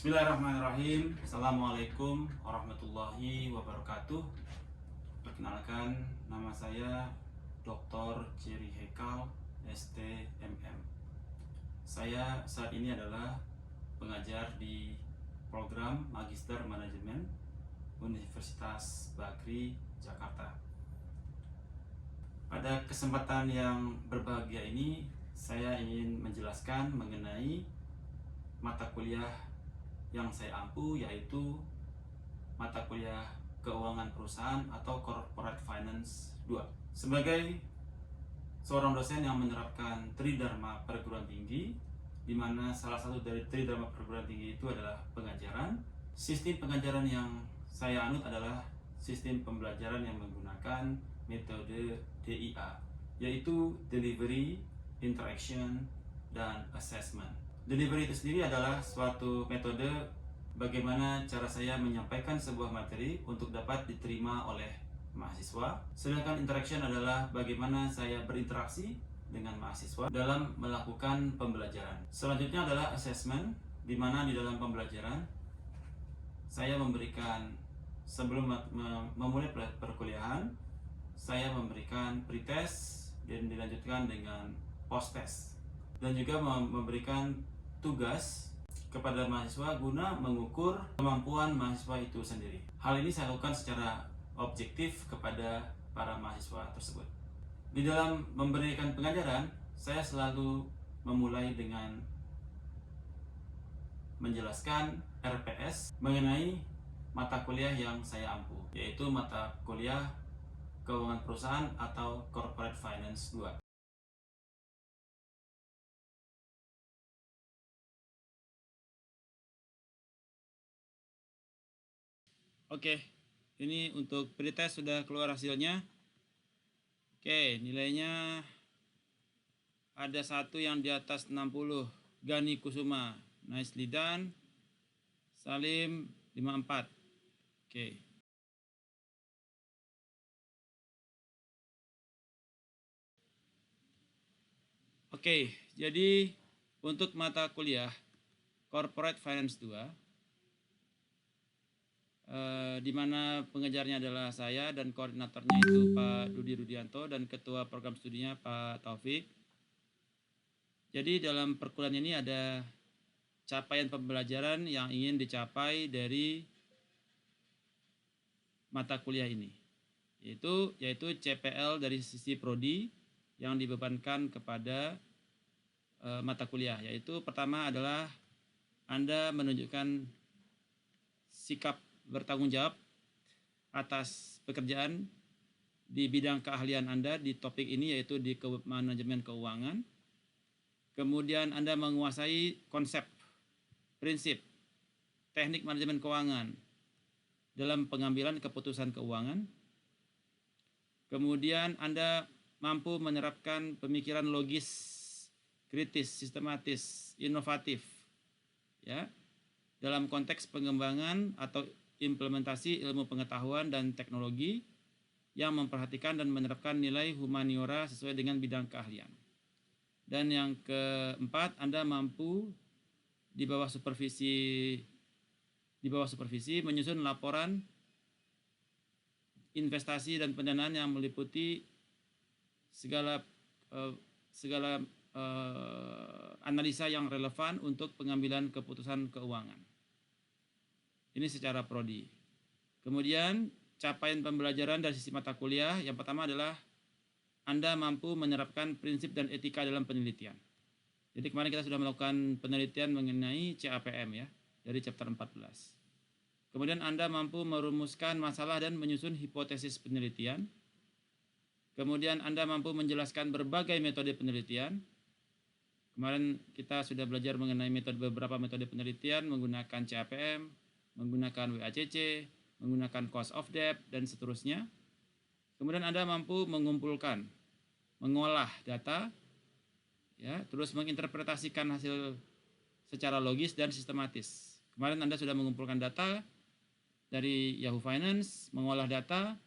Bismillahirrahmanirrahim. Assalamualaikum warahmatullahi wabarakatuh. Perkenalkan, nama saya Dr. Jerry Hekal, STMM. Saya saat ini adalah pengajar di program Magister Manajemen Universitas Bagri, Jakarta. Pada kesempatan yang berbahagia ini, saya ingin menjelaskan mengenai mata kuliah yang saya ampu, yaitu mata kuliah Keuangan Perusahaan atau Corporate Finance 2. Sebagai seorang dosen yang menerapkan Tridharma Perguruan Tinggi, di mana salah satu dari Tridharma Perguruan Tinggi itu adalah pengajaran. Sistem pengajaran yang saya anut adalah sistem pembelajaran yang menggunakan metode DIA, yaitu Delivery, Interaction, dan Assessment. Delivery itu sendiri adalah suatu metode bagaimana cara saya menyampaikan sebuah materi untuk dapat diterima oleh mahasiswa. Sedangkan interaction adalah bagaimana saya berinteraksi dengan mahasiswa dalam melakukan pembelajaran. Selanjutnya adalah assessment, di mana di dalam pembelajaran saya memberikan, sebelum memulai perkuliahan, saya memberikan pretest dan dilanjutkan dengan post-test, dan juga memberikan tugas kepada mahasiswa guna mengukur kemampuan mahasiswa itu sendiri. Hal ini saya lakukan secara objektif kepada para mahasiswa tersebut. Di dalam memberikan pengajaran, saya selalu memulai dengan menjelaskan RPS mengenai mata kuliah yang saya ampu, yaitu mata kuliah Keuangan Perusahaan atau Corporate Finance 2. Oke, ini untuk pretest sudah keluar hasilnya. Oke, nilainya ada satu yang di atas 60, Gani Kusuma, nicely done. Salim 54. Oke. Oke, jadi untuk mata kuliah Corporate Finance 2, di mana pengejarnya adalah saya dan koordinatornya itu Pak Dudi Rudianto dan ketua program studinya Pak Taufik. Jadi dalam perkuliahan ini ada capaian pembelajaran yang ingin dicapai dari mata kuliah ini, yaitu CPL dari sisi prodi yang dibebankan kepada mata kuliah, yaitu pertama adalah Anda menunjukkan sikap bertanggung jawab atas pekerjaan di bidang keahlian Anda di topik ini, yaitu di manajemen keuangan. Kemudian Anda menguasai konsep, prinsip, teknik manajemen keuangan dalam pengambilan keputusan keuangan. Kemudian Anda mampu menerapkan pemikiran logis, kritis, sistematis, inovatif, ya, dalam konteks pengembangan atau implementasi ilmu pengetahuan dan teknologi yang memperhatikan dan menerapkan nilai humaniora sesuai dengan bidang keahlian. Dan yang keempat, Anda mampu di bawah supervisi menyusun laporan investasi dan pendanaan yang meliputi segala analisa yang relevan untuk pengambilan keputusan keuangan. Ini secara prodi. Kemudian capaian pembelajaran dari sisi mata kuliah yang pertama adalah Anda mampu menerapkan prinsip dan etika dalam penelitian. Jadi kemarin kita sudah melakukan penelitian mengenai CAPM, ya, dari chapter 14. Kemudian Anda mampu merumuskan masalah dan menyusun hipotesis penelitian. Kemudian Anda mampu menjelaskan berbagai metode penelitian. Kemarin kita sudah belajar mengenai beberapa metode penelitian menggunakan CAPM, menggunakan WACC, menggunakan cost of debt, dan seterusnya. Kemudian Anda mampu mengumpulkan, mengolah data, ya, terus menginterpretasikan hasil secara logis dan sistematis. Kemarin Anda sudah mengumpulkan data dari Yahoo Finance, mengolah data,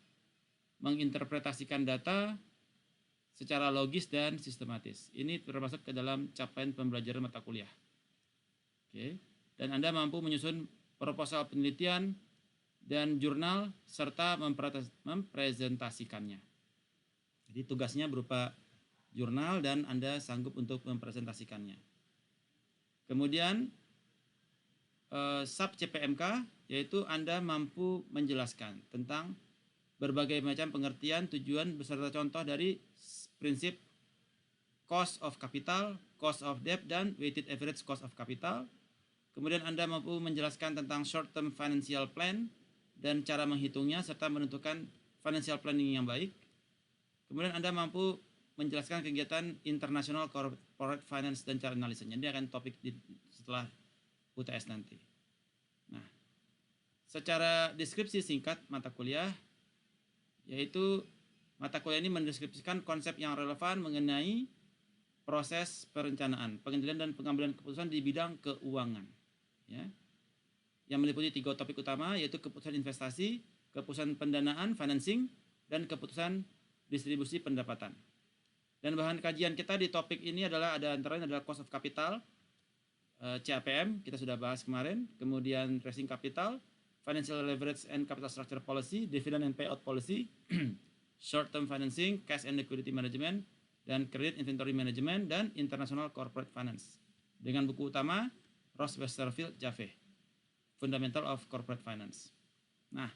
menginterpretasikan data secara logis dan sistematis. Ini termasuk ke dalam capaian pembelajaran mata kuliah. Oke. dan Anda mampu menyusun proposal penelitian dan jurnal serta mempresentasikannya. Jadi tugasnya berupa jurnal dan Anda sanggup untuk mempresentasikannya. Kemudian sub CPMK, yaitu Anda mampu menjelaskan tentang berbagai macam pengertian, tujuan, beserta contoh dari prinsip cost of capital, cost of debt, dan weighted average cost of capital. Kemudian Anda mampu menjelaskan tentang short term financial plan dan cara menghitungnya serta menentukan financial planning yang baik. Kemudian Anda mampu menjelaskan kegiatan international corporate finance dan cara analisisnya. Ini akan topik setelah UTS nanti. Nah, secara deskripsi singkat mata kuliah, yaitu mata kuliah ini mendeskripsikan konsep yang relevan mengenai proses perencanaan, pengendalian dan pengambilan keputusan di bidang keuangan. Ya, yang meliputi 3 topik utama, yaitu keputusan investasi, keputusan pendanaan, financing, dan keputusan distribusi pendapatan. Dan bahan kajian kita di topik ini adalah antaranya adalah cost of capital, CAPM, kita sudah bahas kemarin, kemudian raising capital, financial leverage and capital structure policy, dividend and payout policy, short term financing, cash and liquidity management, dan credit inventory management, dan international corporate finance. Dengan buku utama Ross Westerfield Jaffe, Fundamental of Corporate Finance. Nah,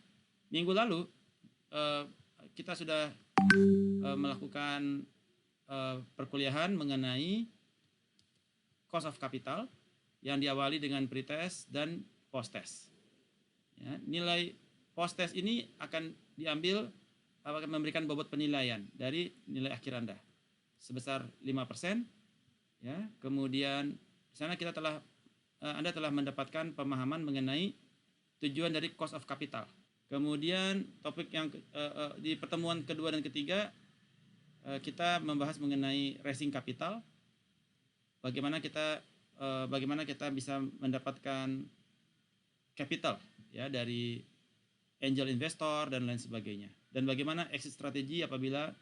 minggu lalu kita sudah melakukan perkuliahan mengenai cost of capital yang diawali dengan pretest dan post-test. Ya, nilai post-test ini akan diambil, akan memberikan bobot penilaian dari nilai akhir Anda sebesar 5%. Ya, kemudian di sana Anda telah mendapatkan pemahaman mengenai tujuan dari cost of capital. Kemudian topik yang di pertemuan kedua dan ketiga kita membahas mengenai raising capital, bagaimana kita bisa mendapatkan capital ya dari angel investor dan lain sebagainya, dan bagaimana exit strategi apabila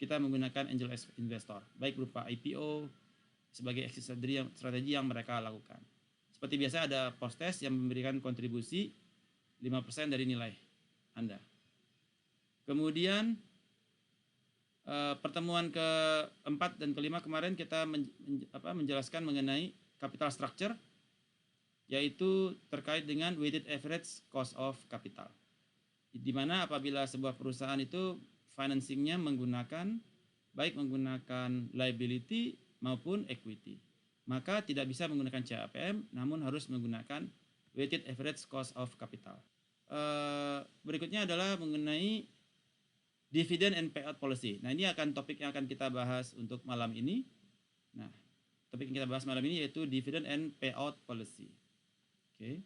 kita menggunakan angel investor, baik berupa IPO sebagai exit strategi yang mereka lakukan. Seperti biasa ada post test yang memberikan kontribusi 5% dari nilai Anda. Kemudian pertemuan keempat dan kelima kemarin kita menjelaskan mengenai capital structure, yaitu terkait dengan weighted average cost of capital, di mana apabila sebuah perusahaan itu financingnya menggunakan liability maupun equity, maka tidak bisa menggunakan CAPM, namun harus menggunakan weighted average cost of capital. Berikutnya adalah mengenai dividend and payout policy. Nah, ini akan topik yang akan kita bahas untuk malam ini. Nah, topik yang kita bahas malam ini yaitu dividend and payout policy. Oke.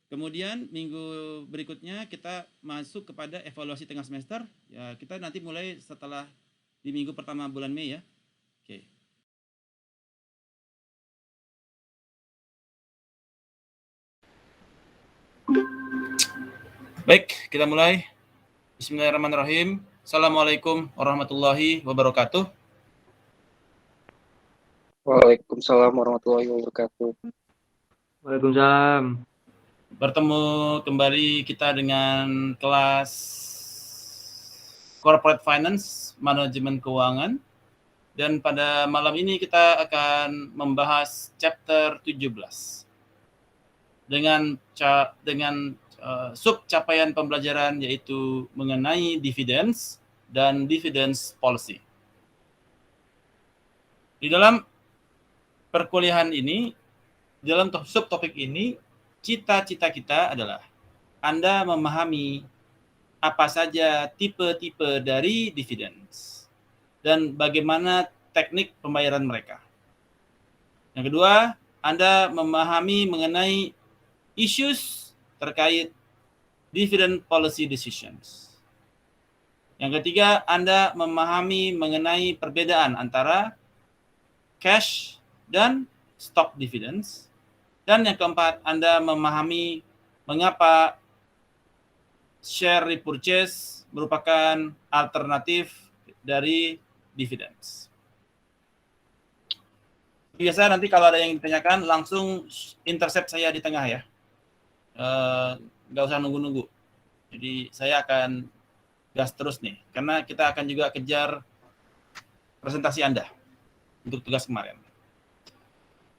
Kemudian minggu berikutnya kita masuk kepada evaluasi tengah semester. Ya, kita nanti mulai setelah di minggu pertama bulan Mei ya. Oke. Baik, kita mulai. Bismillahirrahmanirrahim. Assalamualaikum warahmatullahi wabarakatuh. Waalaikumsalam warahmatullahi wabarakatuh. Waalaikumsalam. Bertemu kembali kita dengan kelas Corporate Finance, Manajemen Keuangan. Dan pada malam ini kita akan membahas chapter 17. Dengan sub capaian pembelajaran yaitu mengenai dividends dan dividends policy. Di dalam perkuliahan ini, dalam subtopik ini, cita-cita kita adalah Anda memahami apa saja tipe-tipe dari dividends dan bagaimana teknik pembayaran mereka. Yang kedua, Anda memahami mengenai issues terkait dividend policy decisions. Yang ketiga, Anda memahami mengenai perbedaan antara cash dan stock dividends. Dan yang keempat, Anda memahami mengapa share repurchase merupakan alternatif dari dividends. Biasa nanti kalau ada yang ditanyakan langsung intercept saya di tengah ya. Nggak usah nunggu-nunggu. Jadi saya akan gas terus nih, karena kita akan juga kejar presentasi Anda untuk tugas kemarin.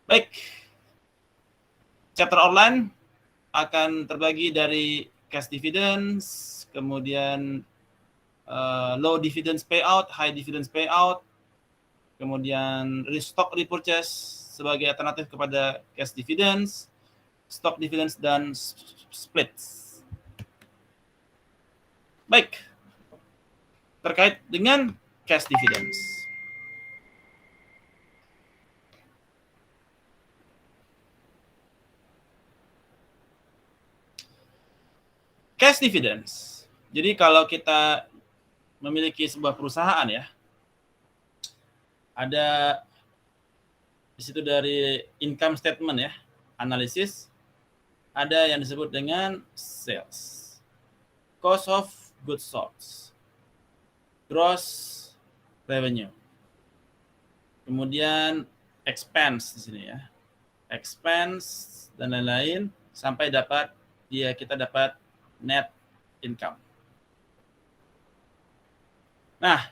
Baik, chapter online akan terbagi dari cash dividends, kemudian low dividends payout, high dividends payout, kemudian stock repurchase sebagai alternatif kepada cash dividends, stock dividends, dan splits. Baik, terkait dengan cash dividends. Cash dividends. Jadi kalau kita memiliki sebuah perusahaan ya, ada di situ dari income statement ya, analisis, ada yang disebut dengan sales, cost of goods sold, gross revenue, kemudian expense di sini ya, expense dan lain-lain sampai kita dapat net income. Nah,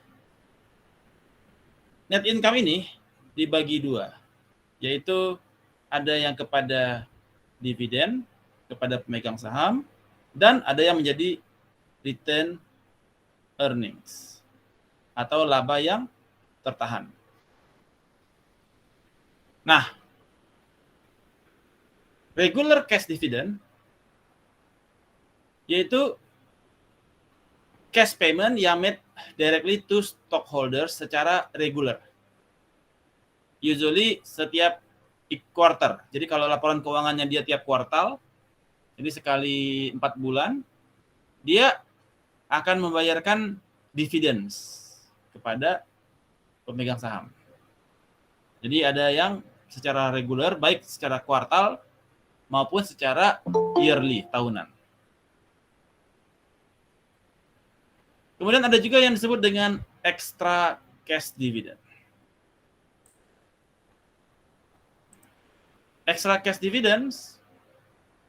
net income ini dibagi dua, yaitu ada yang kepada dividen, kepada pemegang saham, dan ada yang menjadi return earnings atau laba yang tertahan. Nah, regular cash dividend yaitu cash payment yang made directly to stockholders secara regular. Usually setiap quarter. Jadi kalau laporan keuangannya dia tiap kuartal, jadi sekali 4 bulan, dia akan membayarkan dividends kepada pemegang saham. Jadi ada yang secara reguler, baik secara kuartal maupun secara yearly, tahunan. Kemudian ada juga yang disebut dengan extra cash dividend. Extra cash dividends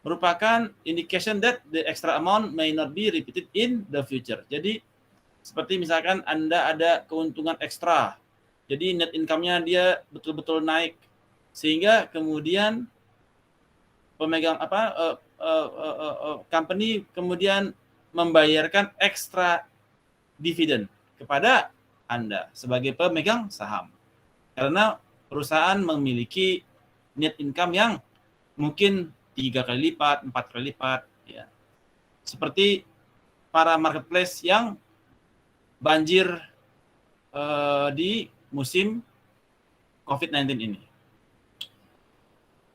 merupakan indication that the extra amount may not be repeated in the future. Jadi seperti misalkan Anda ada keuntungan ekstra, jadi net income-nya dia betul-betul naik, sehingga kemudian pemegang company kemudian membayarkan ekstra dividen kepada Anda sebagai pemegang saham, karena perusahaan memiliki net income yang mungkin 3 kali lipat, 4 kali lipat, ya. Seperti para marketplace yang banjir di musim COVID-19 ini.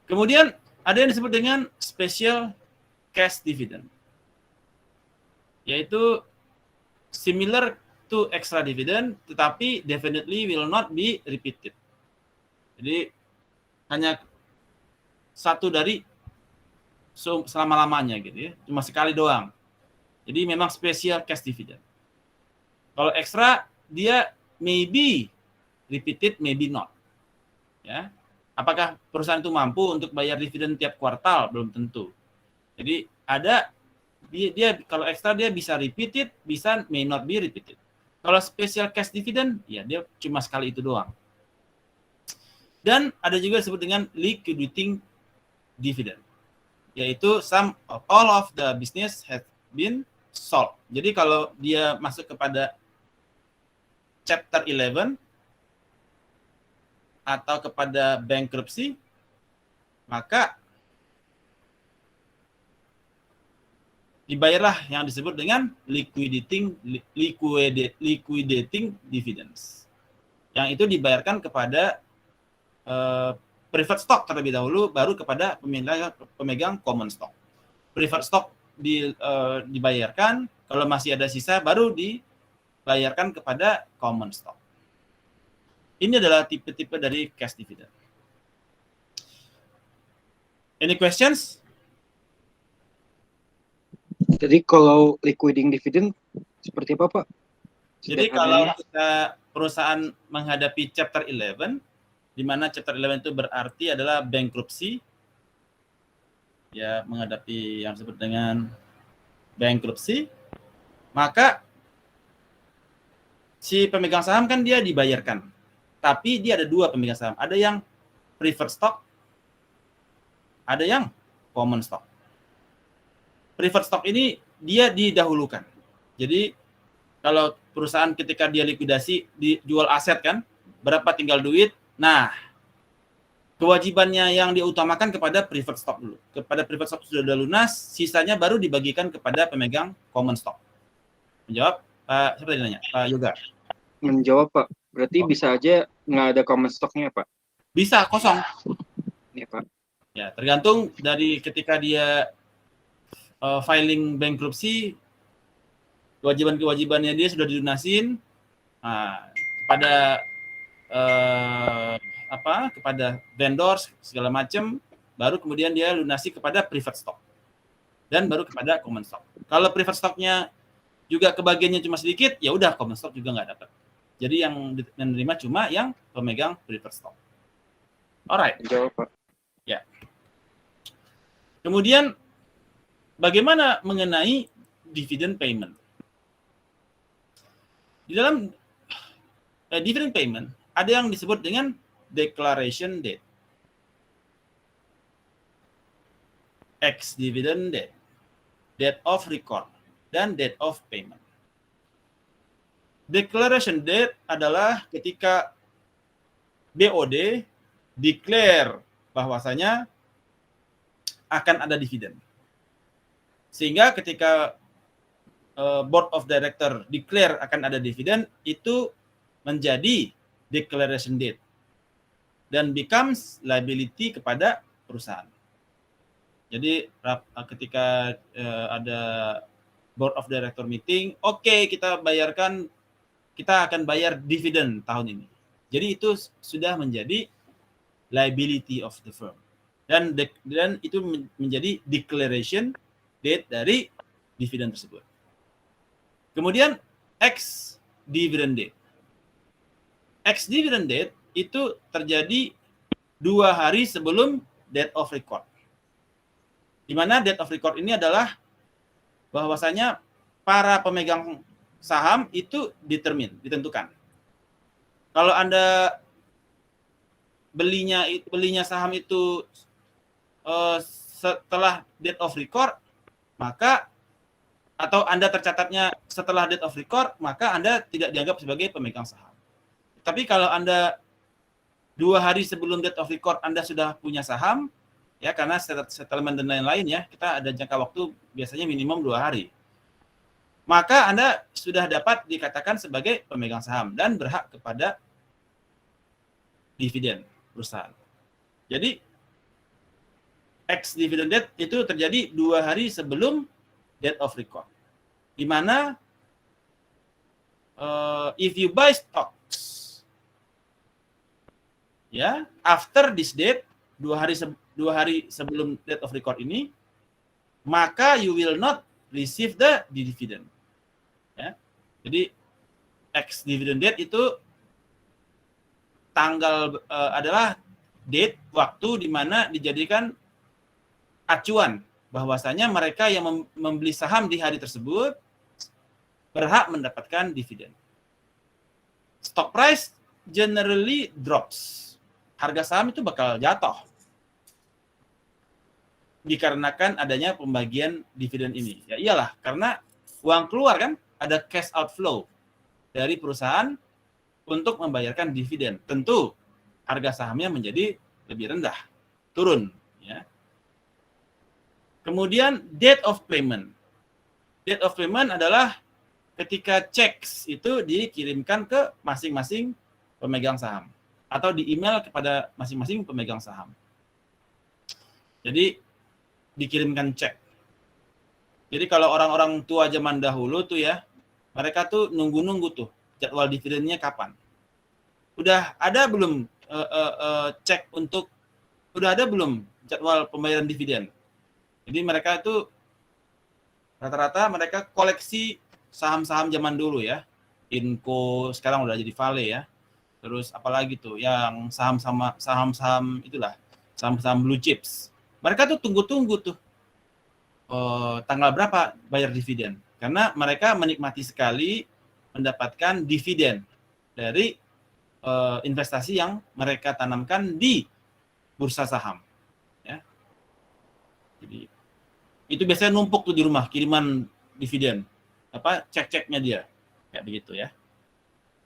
Kemudian ada yang disebut dengan special cash dividend, yaitu similar to extra dividend, tetapi definitely will not be repeated. Jadi hanya satu dari selama-lamanya gitu ya, cuma sekali doang. Jadi memang special cash dividend. Kalau ekstra dia maybe repeated, maybe not. Ya. Apakah perusahaan itu mampu untuk bayar dividen tiap kuartal? Belum tentu. Jadi ada dia kalau ekstra dia bisa repeated, bisa may not be repeated. Kalau special cash dividend, ya dia cuma sekali itu doang. Dan ada juga disebut dengan liquidating dividend, yaitu some of all of the business has been sold. Jadi kalau dia masuk kepada chapter 11 atau kepada bankruptcy, maka dibayarlah yang disebut dengan liquidating dividends. Yang itu dibayarkan kepada preferred stock terlebih dahulu, baru kepada pemegang common stock. Preferred stock dibayarkan, kalau masih ada sisa baru dibayarkan kepada common stock. Ini adalah tipe-tipe dari cash dividend. Any questions? Jadi kalau liquidating dividend seperti apa, Pak? Jadi kalau kita perusahaan menghadapi chapter 11, di mana Chapter 11 itu berarti adalah bankruptcy, ya, menghadapi yang disebut dengan bankruptcy, maka si pemegang saham kan dia dibayarkan. Tapi dia ada dua pemegang saham. Ada yang preferred stock, ada yang common stock. Preferred stock ini dia didahulukan. Jadi kalau perusahaan ketika dia likuidasi, dijual aset kan, berapa tinggal duit, nah kewajibannya yang diutamakan kepada preferred stock dulu. Kepada preferred stock sudah lunas, sisanya baru dibagikan kepada pemegang common stock. Menjawab, Pak, siapa tadi nanya? Pak Yoga. Menjawab, Pak. Berarti bisa aja nggak ada common stock-nya, Pak. Bisa, kosong. Ya, Pak. Ya, tergantung dari ketika dia filing bankruptcy, kewajiban-kewajibannya dia sudah dilunasin, kepada kepada vendors segala macam, baru kemudian dia lunasi kepada preferred stock dan baru kepada common stock. Kalau preferred stocknya juga kebagiannya cuma sedikit, ya udah common stock juga nggak dapat. Jadi yang menerima cuma yang pemegang preferred stock. Alright. Jawab, Pak. Ya. Kemudian bagaimana mengenai dividend payment? Di dalam dividend payment ada yang disebut dengan declaration date, ex-dividend date, date of record, dan date of payment. Declaration date adalah ketika BOD declare bahwasanya akan ada dividen. Sehingga ketika board of director declare akan ada dividen, itu menjadi declaration date dan becomes liability kepada perusahaan. Jadi ketika ada board of director meeting, kita akan bayar dividen tahun ini. Jadi itu sudah menjadi liability of the firm. Dan itu menjadi declaration date dari dividen tersebut. Kemudian ex-dividend date. Ex-dividend date itu terjadi 2 hari sebelum date of record. Di mana date of record ini adalah bahwasanya para pemegang saham itu ditentukan. Kalau Anda belinya saham itu setelah date of record, maka atau Anda tercatatnya setelah date of record, maka Anda tidak dianggap sebagai pemegang saham. Tapi kalau Anda 2 hari sebelum date of record Anda sudah punya saham, ya karena settlement dan lain-lain ya, kita ada jangka waktu biasanya minimum 2 hari. Maka Anda sudah dapat dikatakan sebagai pemegang saham dan berhak kepada dividen perusahaan. Jadi ex-dividend date itu terjadi 2 hari sebelum date of record. Di mana if you buy stocks, ya, after this date, 2 hari sebelum date of record ini, maka you will not receive the dividend. Ya. Jadi ex-dividend date itu tanggal adalah date waktu di mana dijadikan acuan bahwasanya mereka yang membeli saham di hari tersebut berhak mendapatkan dividen. Stock price generally drops. Harga saham itu bakal jatuh dikarenakan adanya pembagian dividen ini. Ya iyalah, karena uang keluar kan, ada cash outflow dari perusahaan untuk membayarkan dividen. Tentu harga sahamnya menjadi lebih rendah, turun. Ya. Kemudian date of payment. Date of payment adalah ketika checks itu dikirimkan ke masing-masing pemegang saham atau di email kepada masing-masing pemegang saham. Jadi dikirimkan cek. Jadi kalau orang-orang tua zaman dahulu tuh ya, mereka tuh nunggu-nunggu tuh jadwal dividennya kapan. Udah ada belum cek untuk, udah ada belum jadwal pembayaran dividen? Jadi mereka itu rata-rata mereka koleksi saham-saham zaman dulu ya. Inco, sekarang udah jadi Vale ya. terus apalagi tuh yang saham-saham itulah, saham-saham blue chips. Mereka tuh tunggu-tunggu tuh tanggal berapa bayar dividen, karena mereka menikmati sekali mendapatkan dividen dari investasi yang mereka tanamkan di bursa saham. Ya. Jadi itu biasanya numpuk tuh di rumah kiriman dividen, cek-ceknya dia, kayak begitu ya.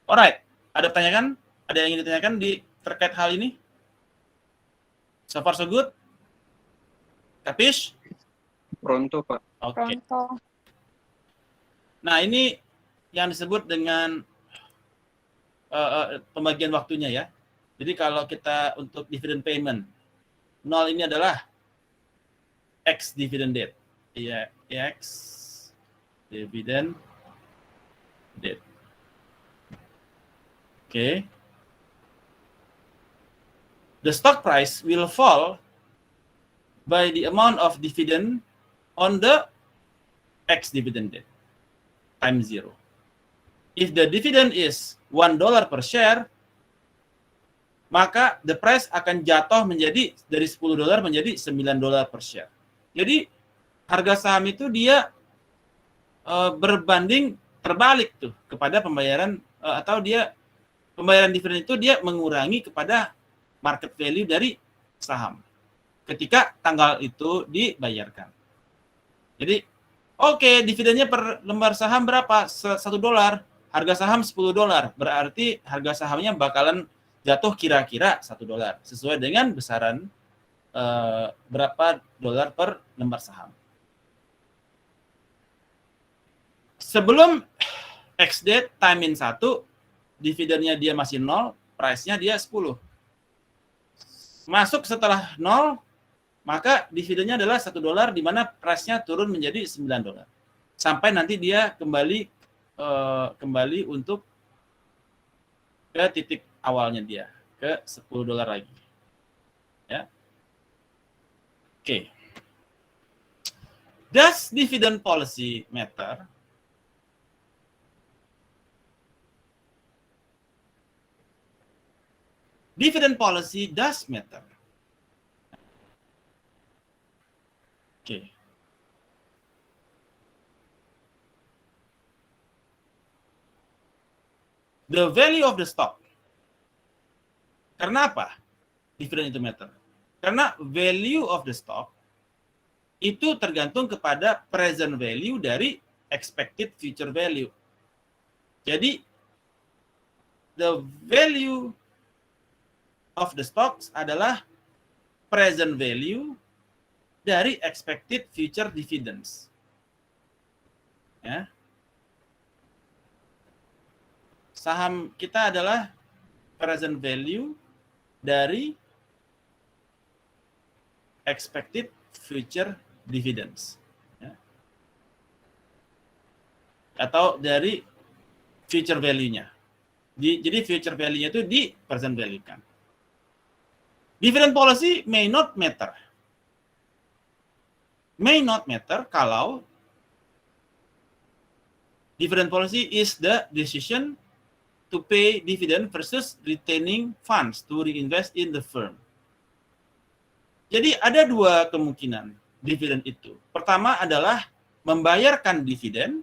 Alright, ada pertanyaan? Ada yang ingin ditanyakan terkait hal ini? So far so good? Kapish? Pronto, Pak. Oke. Pronto. Nah, ini yang disebut dengan pembagian waktunya ya. Jadi kalau kita untuk dividend payment, 0 ini adalah X dividend date. Iya, X dividend date. Oke. The stock price will fall by the amount of dividend on the X dividend date times 0. If the dividend is $1 per share, maka the price akan jatuh menjadi dari $10 menjadi $9 per share. Jadi harga saham itu dia berbanding terbalik tuh kepada pembayaran atau dia pembayaran dividen itu dia mengurangi kepada market value dari saham ketika tanggal itu dibayarkan. Jadi oke, dividennya per lembar saham berapa? $1. Harga saham $10. Berarti harga sahamnya bakalan jatuh kira-kira $1 sesuai dengan besaran berapa dolar per lembar saham. Sebelum X date time in 1, dividennya dia masih 0, price-nya dia 10. Masuk setelah 0, maka dividennya adalah $1 di mana price-nya turun menjadi $9. Sampai nanti dia kembali untuk ke titik awalnya dia, ke $10 lagi. Ya. Oke. Does dividend policy matter? Dividend policy does matter. Okay. The value of the stock. Karena apa? Dividend itu matter. Karena value of the stock itu tergantung kepada present value dari expected future value. Jadi, the value of the stocks adalah present value dari expected future dividends. Ya. Saham kita adalah present value dari expected future dividends. Ya. Atau dari future value-nya. Jadi future value-nya itu di present value-kan. Dividend policy may not matter. May not matter kalau dividend policy is the decision to pay dividend versus retaining funds to reinvest in the firm. Jadi ada dua kemungkinan dividen itu. Pertama adalah membayarkan dividen.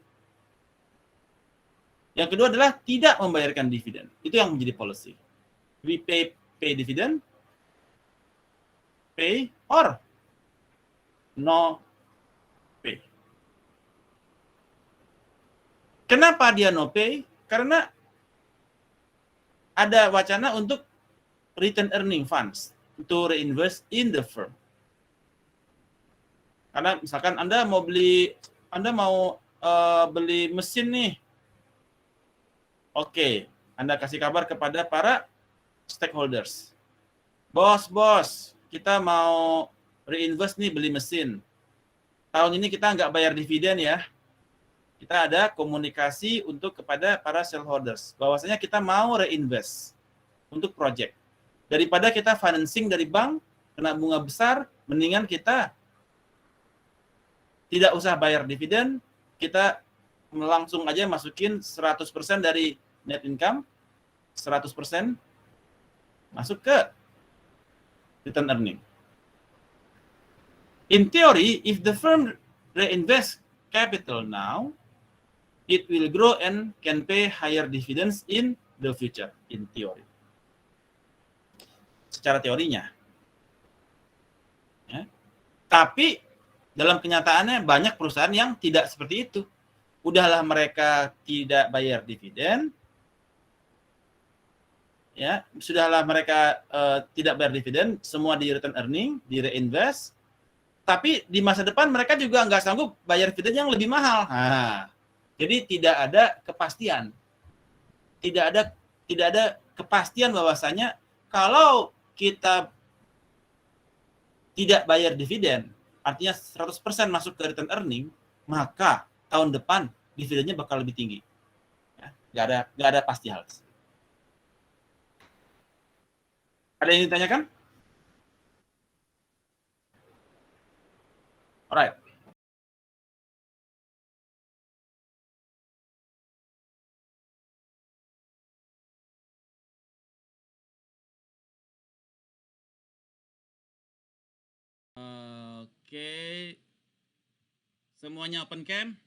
Yang kedua adalah tidak membayarkan dividen. Itu yang menjadi policy. We pay dividend, pay or no pay. Kenapa dia no pay? Karena ada wacana untuk return earning funds to reinvest in the firm. Karena misalkan Anda mau beli mesin nih. Oke, Anda kasih kabar kepada para stakeholders. Bos, kita mau reinvest nih beli mesin. Tahun ini kita nggak bayar dividen ya. Kita ada komunikasi kepada para shareholders. Bahwasanya kita mau reinvest untuk project. Daripada kita financing dari bank, kena bunga besar, mendingan kita tidak usah bayar dividen, kita langsung aja masukin 100% dari net income, 100% masuk ke return earning. In theory, if the firm reinvest capital now, it will grow and can pay higher dividends in the future, in theory. Secara teorinya. Ya. Tapi dalam kenyataannya banyak perusahaan yang tidak seperti itu. Udahlah mereka tidak bayar dividen, ya, sudahlah mereka tidak bayar dividen, semua di return earning, di reinvest, tapi di masa depan mereka juga nggak sanggup bayar dividen yang lebih mahal. Nah, jadi tidak ada kepastian, tidak ada kepastian bahwasanya kalau kita tidak bayar dividen, artinya 100% masuk ke return earning, maka tahun depan dividennya bakal lebih tinggi. Ya, nggak ada pasti hal. Ada yang ditanyakan? Alright. Oke. Semuanya open cam?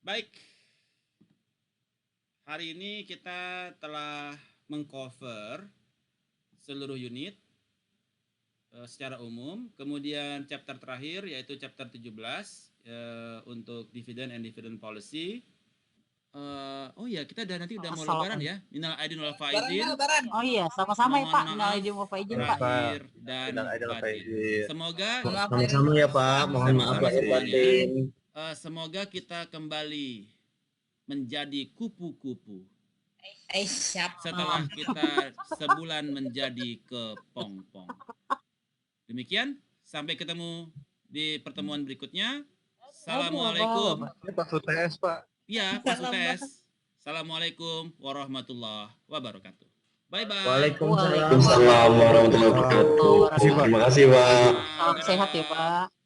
Baik. Hari ini kita telah mengcover seluruh unit secara umum. Kemudian chapter terakhir yaitu chapter 17 untuk dividend and dividend policy. Oh ya, kita nanti udah mau lebaran ya. Minal aidin wal faizin. Oh iya, sama-sama ya Pak. Minal aidin wal faizin Pak. Lahir dan batin. Semoga sama-sama ya Pak. Mohon maaf lahir batin. Semoga kita kembali menjadi kupu-kupu. Setelah kita sebulan menjadi kepompong. Demikian, sampai ketemu di pertemuan berikutnya. Assalamualaikum. Ini Pak UTS Pak. Iya, Pak UTS. Assalamualaikum warahmatullahi wabarakatuh. Bye-bye. Waalaikumsalam warahmatullahi wabarakatuh. Terima kasih Pak. Salam sehat ya Pak.